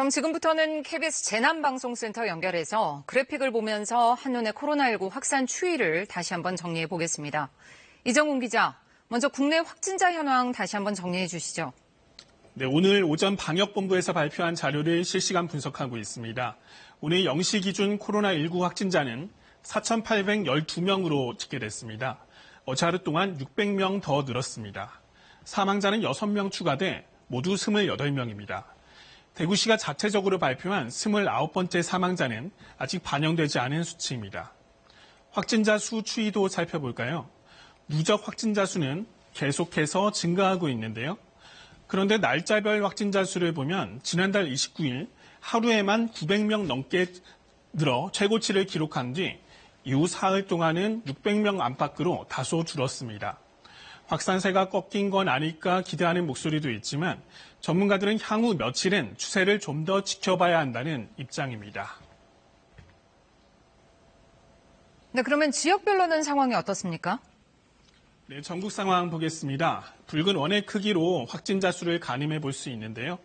그럼 지금부터는 KBS 재난방송센터 연결해서 그래픽을 보면서 한눈에 코로나19 확산 추이를 다시 한번 정리해 보겠습니다. 이정훈 기자, 먼저 국내 확진자 현황 다시 한번 정리해 주시죠. 네, 오늘 오전 방역본부에서 발표한 자료를 실시간 분석하고 있습니다. 오늘 0시 기준 코로나19 확진자는 4,812명으로 집계됐습니다. 어제 하루 동안 600명 더 늘었습니다. 사망자는 6명 추가돼 모두 28명입니다. 대구시가 자체적으로 발표한 29번째 사망자는 아직 반영되지 않은 수치입니다. 확진자 수 추이도 살펴볼까요? 누적 확진자 수는 계속해서 증가하고 있는데요. 그런데 날짜별 확진자 수를 보면 지난달 29일 하루에만 900명 넘게 늘어 최고치를 기록한 뒤 이후 사흘 동안은 600명 안팎으로 다소 줄었습니다. 확산세가 꺾인 건 아닐까 기대하는 목소리도 있지만 전문가들은 향후 며칠은 추세를 좀 더 지켜봐야 한다는 입장입니다. 네, 그러면 지역별로는 상황이 어떻습니까? 네, 전국 상황 보겠습니다. 붉은 원의 크기로 확진자 수를 가늠해 볼 수 있는데요.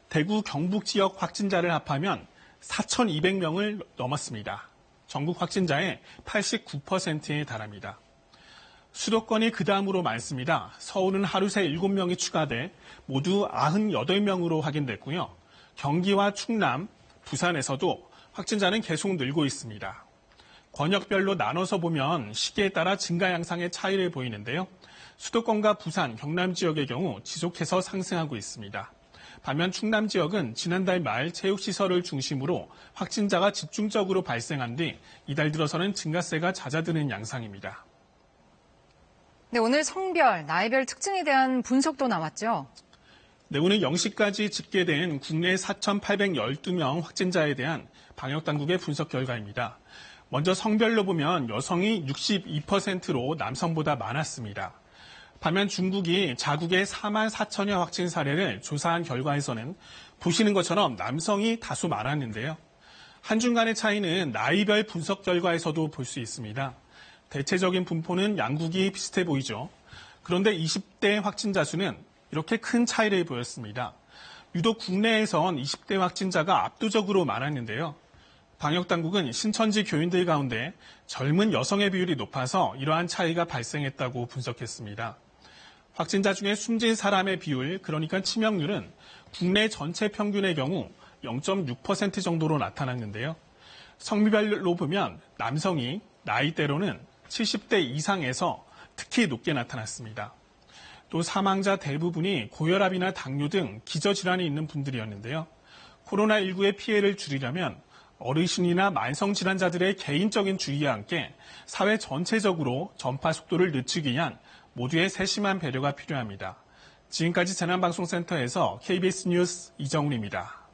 대구 경북 지역 확진자를 합하면 4,200명을 넘었습니다. 전국 확진자의 89%에 달합니다. 수도권이 그 다음으로 많습니다. 서울은 하루 새 7명이 추가돼 모두 98명으로 확인됐고요. 경기와 충남, 부산에서도 확진자는 계속 늘고 있습니다. 권역별로 나눠서 보면 시기에 따라 증가 양상의 차이를 보이는데요. 수도권과 부산, 경남 지역의 경우 지속해서 상승하고 있습니다. 반면 충남 지역은 지난달 말 체육시설을 중심으로 확진자가 집중적으로 발생한 뒤 이달 들어서는 증가세가 잦아드는 양상입니다. 네, 오늘 성별, 나이별 특징에 대한 분석도 나왔죠? 네, 오늘 0시까지 집계된 국내 4,812명 확진자에 대한 방역당국의 분석 결과입니다. 먼저 성별로 보면 여성이 62%로 남성보다 많았습니다. 반면 중국이 자국의 4만 4천여 확진 사례를 조사한 결과에서는 보시는 것처럼 남성이 다소 많았는데요. 한중간의 차이는 나이별 분석 결과에서도 볼 수 있습니다. 대체적인 분포는 양국이 비슷해 보이죠. 그런데 20대 확진자 수는 이렇게 큰 차이를 보였습니다. 유독 국내에선 20대 확진자가 압도적으로 많았는데요. 방역당국은 신천지 교인들 가운데 젊은 여성의 비율이 높아서 이러한 차이가 발생했다고 분석했습니다. 확진자 중에 숨진 사람의 비율, 그러니까 치명률은 국내 전체 평균의 경우 0.6% 정도로 나타났는데요. 성별로 보면 남성이 나이대로는 70대 이상에서 특히 높게 나타났습니다. 또 사망자 대부분이 고혈압이나 당뇨 등 기저질환이 있는 분들이었는데요. 코로나19의 피해를 줄이려면 어르신이나 만성질환자들의 개인적인 주의와 함께 사회 전체적으로 전파 속도를 늦추기 위한 모두의 세심한 배려가 필요합니다. 지금까지 재난방송센터에서 KBS 뉴스 이정훈입니다.